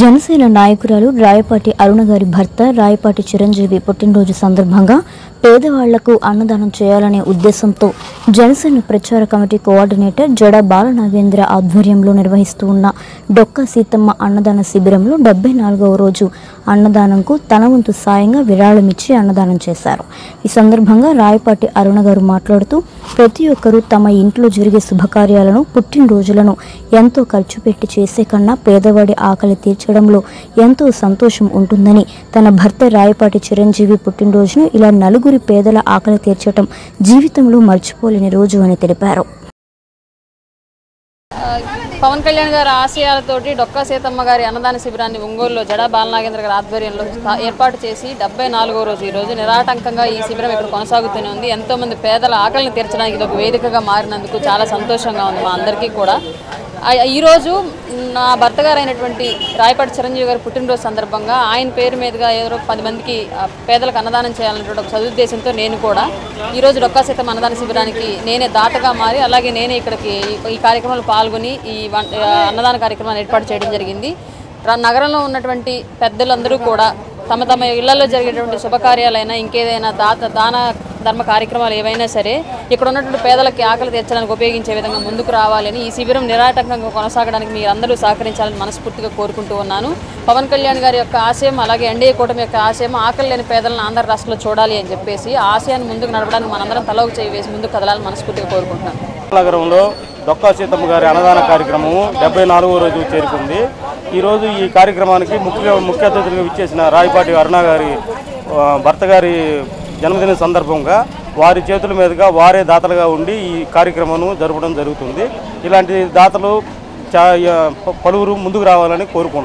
జనసేన నాయకురాలు రాయపాటి అరుణ గారి భర్త రాయపాటి చిరంజీవి పుట్టినరోజు సందర్భంగా పేదవాళ్లకు అన్నదానం చేయాలనే ఉద్దేశంతో జనసేన ప్రచార కమిటీ కోఆర్డినేటర్ జడ బాలనాగేంద్ర ఆధ్వర్యంలో నిర్వహిస్తూ ఉన్న డొక్కా సీతమ్మ అన్నదాన శిబిరంలో 74వ రోజు అన్నదానంకు తన వంతు సాయంగా విరాళమిచ్చి అన్నదానం చేశారు. ఈ సందర్భంగా రాయపాటి అరుణ గారు మాట్లాడుతూ ప్రతి ఒక్కరూ తమ ఇంట్లో జరిగే శుభకార్యాలను పుట్టినరోజులను ఎంతో ఖర్చు పెట్టి చేసే కన్నా పేదవాడి ఆకలి తీర్చడంలో ఎంతో సంతోషం ఉంటుందని, తన భర్త రాయపాటి చిరంజీవి పుట్టినరోజును ఇలా నలుగురి పేదల ఆకలి తీర్చడం జీవితంలో మర్చిపోలేని రోజు అని తెలిపారు. పవన్ కళ్యాణ్ గారి ఆశయాలతోటి డొక్కా సీతమ్మ గారి అన్నదాన శిబిరాన్ని ఒంగోలులో జడ బాలనాగేంద్ర గారి ఆధ్వర్యంలో ఏర్పాటు చేసి 74వ రోజు ఈరోజు నిరాటంకంగా ఈ శిబిరం ఇక్కడ కొనసాగుతూనే ఉంది. ఎంతోమంది పేదల ఆకలిని తీర్చడానికి ఇది ఒక వేదికగా మారినందుకు చాలా సంతోషంగా ఉంది మా అందరికీ కూడా. ఈరోజు నా భర్త గారు అయినటువంటి రాయపాటి చిరంజీవి గారి పుట్టినరోజు సందర్భంగా ఆయన పేరు మీదుగా ఏదో 10 మందికి పేదలకు అన్నదానం చేయాలనేటువంటి ఒక సదుద్దేశంతో నేను కూడా ఈరోజు డొక్కా సీతమ్మ అన్నదాన శిబిరానికి నేనే దాతగా మారి అలాగే నేనే ఇక్కడికి ఈ కార్యక్రమంలో పాల్గొని ఈ అన్నదాన కార్యక్రమాన్ని ఏర్పాటు చేయడం జరిగింది. నగరంలో ఉన్నటువంటి పెద్దలందరూ కూడా తమ తమ ఇళ్లలో జరిగేటువంటి శుభకార్యాలైనా ఇంకేదైనా దాన ధర్మ కార్యక్రమాలు ఏవైనా సరే ఇక్కడ ఉన్నటువంటి పేదలకి ఆకలి తీర్చడానికి ఉపయోగించే విధంగా ముందుకు రావాలని, ఈ శిబిరం నిరాటంకంగా కొనసాగడానికి మీరందరూ సహకరించాలని మనస్ఫూర్తిగా కోరుకుంటూ ఉన్నాను. పవన్ కళ్యాణ్ గారి యొక్క ఆశయం అలాగే ఎన్డీఏ కూటమి యొక్క ఆశయం ఆకలి లేని పేదలను ఆంధ్ర రాష్ట్రంలో చూడాలి అని చెప్పేసి ఆ ఆశయాన్ని ముందుకు నడపడానికి మనందరం తల ఒక చేయి వేసి ముందుకు కదలాలని మనస్ఫూర్తిగా కోరుకుంటున్నాను. నగరంలో డొక్కా సీతమ్మ గారి అన్నదాన కార్యక్రమం 74వ రోజు చేరుకుంది. ఈరోజు ఈ కార్యక్రమానికి ముఖ్య అతిథులుగా విచ్చేసిన రాయపాటి అరుణ గారి భర్త గారి జన్మదిన సందర్భంగా వారి చేతుల మీదుగా వారే దాతలుగా ఉండి ఈ కార్యక్రమం జరపడం జరుగుతుంది. ఇలాంటి దాతలు పలువురు ముందుకు రావాలని కోరుకుంటున్నాను.